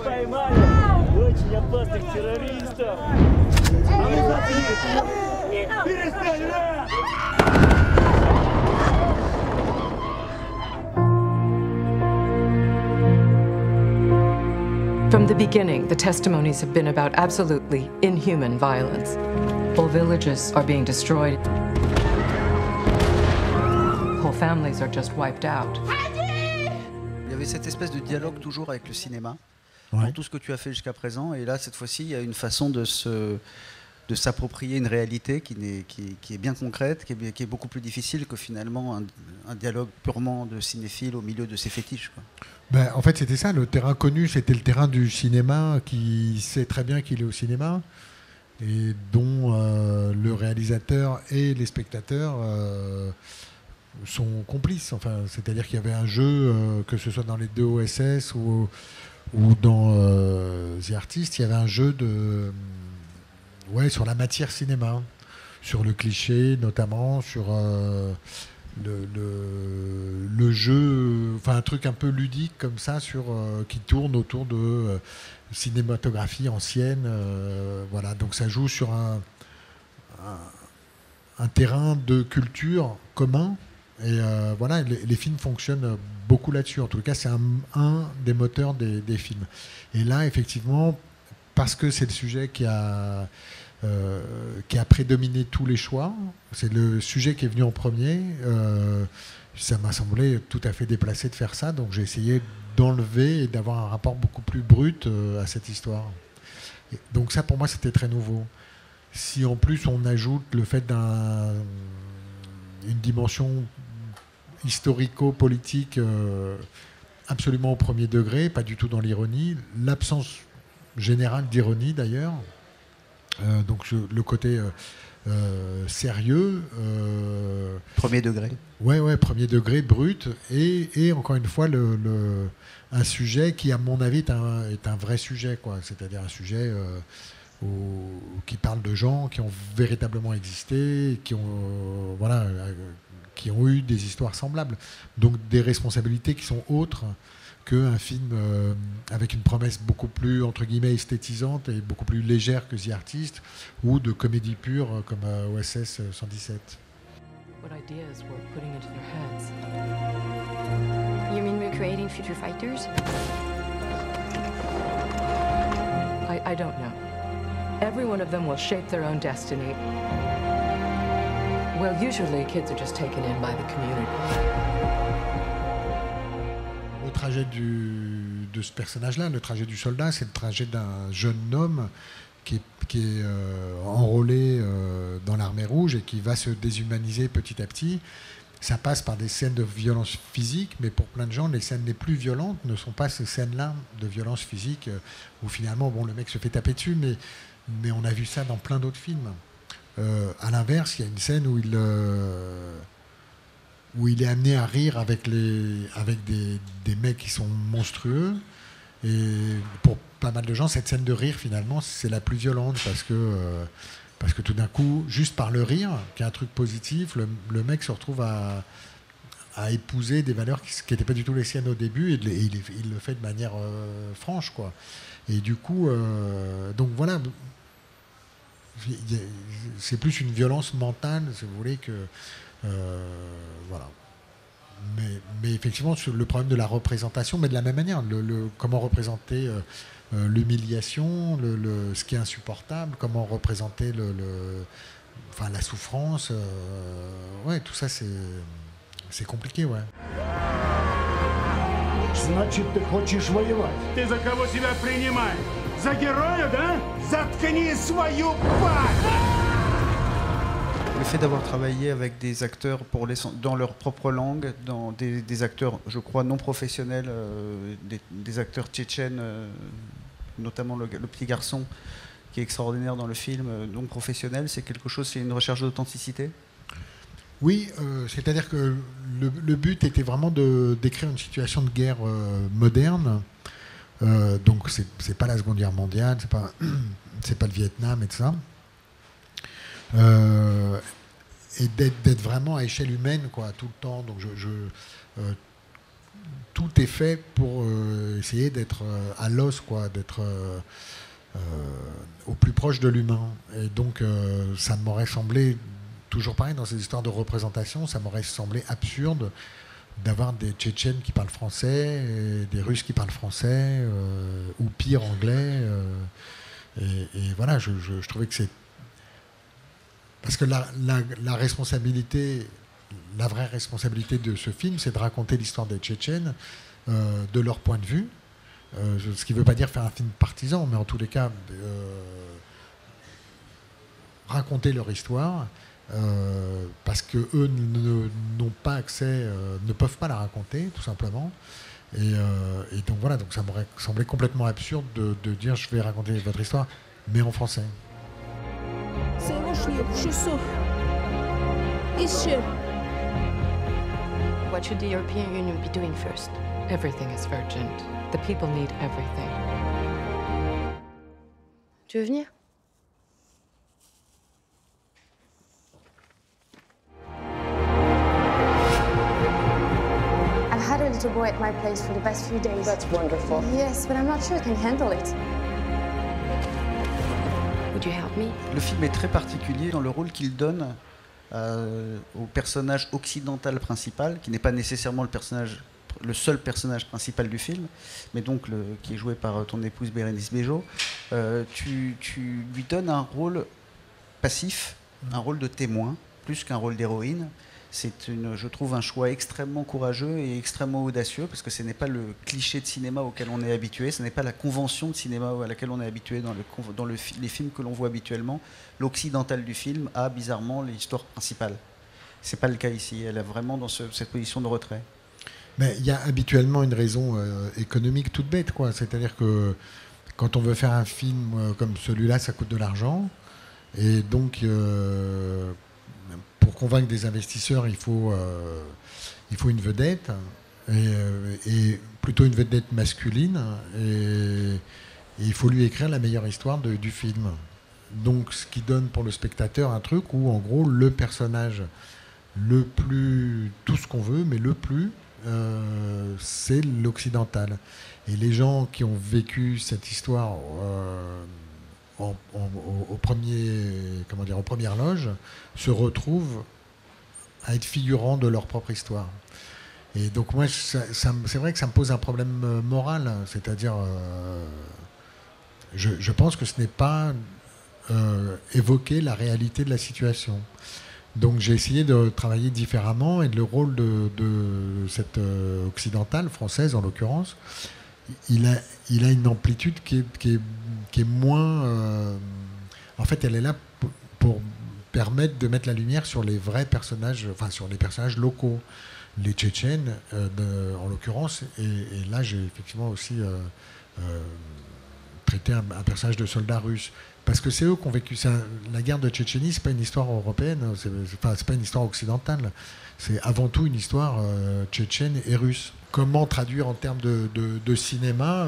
поймали очень опасных террористов. Перестань! From the beginning, the testimonies have been about absolutely inhuman violence. Whole villages are being destroyed. Whole families are just wiped out. Il y avait cette espèce de dialogue toujours avec le cinéma, dans tout ce que tu as fait jusqu'à présent. Et là, cette fois-ci, il y a une façon de s'approprier une réalité qui est bien concrète, qui est beaucoup plus difficile que finalement un dialogue purement de cinéphile au milieu de ses fétiches, quoi. Ben, en fait, c'était ça, le terrain connu, c'était le terrain du cinéma qui sait très bien qu'il est au cinéma et dont le réalisateur et les spectateurs sont complices. Enfin, c'est-à-dire qu'il y avait un jeu, que ce soit dans les deux OSS ou dans The Artist, il y avait un jeu sur la matière cinéma, sur le cliché notamment, sur le jeu, enfin un truc un peu ludique comme ça, qui tourne autour de cinématographie ancienne. Voilà, donc ça joue sur un terrain de culture commun. Et voilà, les films fonctionnent beaucoup là-dessus. En tout cas, c'est un des moteurs des films. Et là, effectivement, parce que c'est le sujet qui a prédominé tous les choix, c'est le sujet qui est venu en premier, ça m'a semblé tout à fait déplacé de faire ça, donc j'ai essayé d'enlever et d'avoir un rapport beaucoup plus brut à cette histoire. Et donc ça, pour moi, c'était très nouveau. Si en plus on ajoute le fait une dimension historico-politique absolument au premier degré, pas du tout dans l'ironie, l'absence générale d'ironie d'ailleurs, donc le côté sérieux, premier degré, ouais, premier degré brut, et encore une fois un sujet qui à mon avis est un vrai sujet, quoi, c'est-à-dire un sujet qui parle de gens qui ont véritablement existé, qui ont eu des histoires semblables, donc des responsabilités qui sont autres qu'un film avec une promesse beaucoup plus, entre guillemets, esthétisante et beaucoup plus légère que The Artist, ou de comédie pure comme OSS 117. What ideas we're putting into their heads. You mean we're creating future fighters? I don't know. Every one of them will shape their own destiny. Well, usually kids are just taken in by the community. Le trajet de ce personnage-là, le trajet du soldat, c'est le trajet d'un jeune homme qui est enrôlé dans l'armée rouge et qui va se déshumaniser petit à petit. Ça passe par des scènes de violence physique, mais pour plein de gens, les scènes les plus violentes ne sont pas ces scènes-là de violence physique où finalement, le mec se fait taper dessus, mais on a vu ça dans plein d'autres films. À l'inverse, il y a une scène où il est amené à rire avec des mecs qui sont monstrueux. Et pour pas mal de gens, cette scène de rire, finalement, c'est la plus violente parce que tout d'un coup, juste par le rire, qui est un truc positif, le mec se retrouve à épouser des valeurs qui n'étaient pas du tout les siennes au début, et il le fait de manière franche, quoi. Et du coup, donc voilà, c'est plus une violence mentale, si vous voulez, que voilà. Mais effectivement, sur le problème de la représentation, mais de la même manière, comment représenter l'humiliation, ce qui est insupportable, comment représenter la souffrance, ouais, tout ça c'est compliqué, ouais. Значит, ты хочешь воевать? Ты за кого себя принимаешь? За героя, да? Заткни свою пасть! Le fait d'avoir travaillé avec des acteurs dans leur propre langue, dans des acteurs, je crois, non professionnels, des acteurs tchétchènes, notamment le petit garçon qui est extraordinaire dans le film, non professionnel, c'est quelque chose, c'est une recherche d'authenticité? Oui, c'est-à-dire que le but était vraiment de décrire une situation de guerre moderne. Donc c'est pas la Seconde Guerre mondiale, c'est pas le Vietnam et tout ça. Et d'être vraiment à échelle humaine, quoi, tout le temps. Donc tout est fait pour essayer d'être à l'os, quoi, d'être au plus proche de l'humain. Et donc, ça m'aurait semblé, toujours pareil, dans ces histoires de représentation, ça m'aurait semblé absurde d'avoir des Tchétchènes qui parlent français, et des Russes qui parlent français, ou pire, anglais. Et voilà, je trouvais que c'est... Parce que la responsabilité, la vraie responsabilité de ce film, c'est de raconter l'histoire des Tchétchènes de leur point de vue. Ce qui ne veut pas dire faire un film partisan, mais en tous les cas, raconter leur histoire, parce qu'eux n'ont pas accès, ne peuvent pas la raconter, tout simplement. Et donc voilà, donc ça m'aurait semblé complètement absurde de dire je vais raconter votre histoire, mais en français. What should the European Union be doing first? Everything is urgent. The people need everything. Tu veux venir? I've had a little boy at my place for the past few days. That's wonderful. Yes, but I'm not sure I can handle it. Would you help me? Le film est très particulier dans le rôle qu'il donne au personnage occidental principal, qui n'est pas nécessairement le seul personnage principal du film, mais donc qui est joué par ton épouse Bérénice Bejo. Tu lui donnes un rôle passif, un rôle de témoin, plus qu'un rôle d'héroïne. C'est, je trouve, un choix extrêmement courageux et extrêmement audacieux, parce que ce n'est pas le cliché de cinéma auquel on est habitué, ce n'est pas la convention de cinéma à laquelle on est habitué dans les films que l'on voit habituellement. L'occidental du film a bizarrement l'histoire principale. Ce n'est pas le cas ici, elle est vraiment dans cette position de retrait. Mais il y a habituellement une raison économique toute bête, quoi. C'est-à-dire que quand on veut faire un film comme celui-là, ça coûte de l'argent. Et donc, pour convaincre des investisseurs, il faut une vedette, et plutôt une vedette masculine. Et il faut lui écrire la meilleure histoire du film. Donc, ce qui donne pour le spectateur un truc où, en gros, le personnage le plus... tout ce qu'on veut, mais le plus... c'est l'occidental. Et les gens qui ont vécu cette histoire aux premières loges se retrouvent à être figurants de leur propre histoire. Et donc moi, c'est vrai que ça me pose un problème moral, c'est-à-dire je pense que ce n'est pas évoquer la réalité de la situation. Donc j'ai essayé de travailler différemment, et le rôle de cette occidentale, française en l'occurrence, il a une amplitude qui est moins... en fait, elle est là pour permettre de mettre la lumière sur les vrais personnages, enfin sur les personnages locaux, les Tchétchènes en l'occurrence, et là j'ai effectivement aussi traité un personnage de soldat russe. Parce que c'est eux qui ont vécu. La guerre de Tchétchénie, c'est pas une histoire européenne, c'est pas une histoire occidentale. C'est avant tout une histoire tchétchène et russe. Comment traduire en termes de cinéma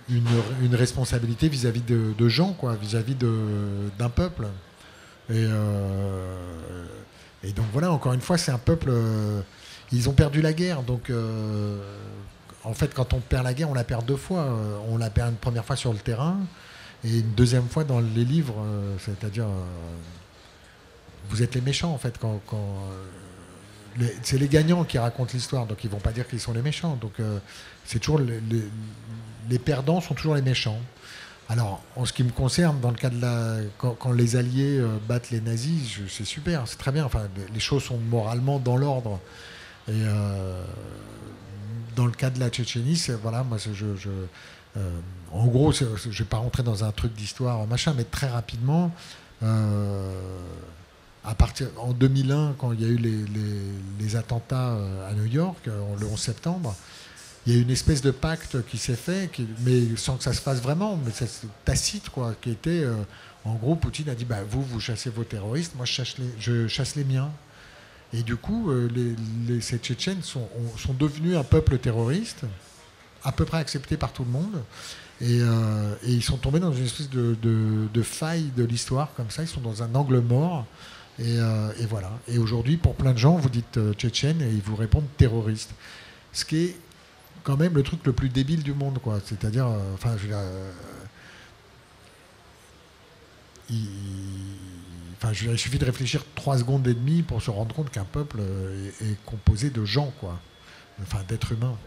une responsabilité vis-à-vis de gens, quoi, vis-à-vis d'un peuple. Et donc voilà, encore une fois, c'est un peuple. Ils ont perdu la guerre, donc. En fait, quand on perd la guerre, on la perd deux fois. On la perd une première fois sur le terrain, et une deuxième fois dans les livres, c'est-à-dire vous êtes les méchants en fait. C'est les gagnants qui racontent l'histoire, donc ils vont pas dire qu'ils sont les méchants. Donc c'est toujours les perdants sont toujours les méchants. Alors en ce qui me concerne, dans le cas de quand les Alliés battent les nazis, c'est super, c'est très bien. Enfin, les choses sont moralement dans l'ordre. Et dans le cas de la Tchétchénie, voilà, moi en gros, je ne vais pas rentrer dans un truc d'histoire, machin, mais très rapidement, en 2001, quand il y a eu les attentats à New York, le 11 septembre, il y a eu une espèce de pacte qui s'est fait, mais sans que ça se fasse vraiment, mais c'est tacite, quoi, qui était, en gros, Poutine a dit, bah, vous chassez vos terroristes, moi je chasse les miens. Et du coup, ces Tchétchènes sont devenus un peuple terroriste, à peu près accepté par tout le monde, et ils sont tombés dans une espèce de faille de l'histoire, comme ça, ils sont dans un angle mort, et voilà. Et aujourd'hui, pour plein de gens, vous dites Tchétchène, et ils vous répondent terroriste. ce qui est quand même le truc le plus débile du monde, quoi. C'est-à-dire, enfin, je veux dire, il suffit de réfléchir 3 secondes et demie pour se rendre compte qu'un peuple est composé de gens, quoi. Enfin, d'êtres humains.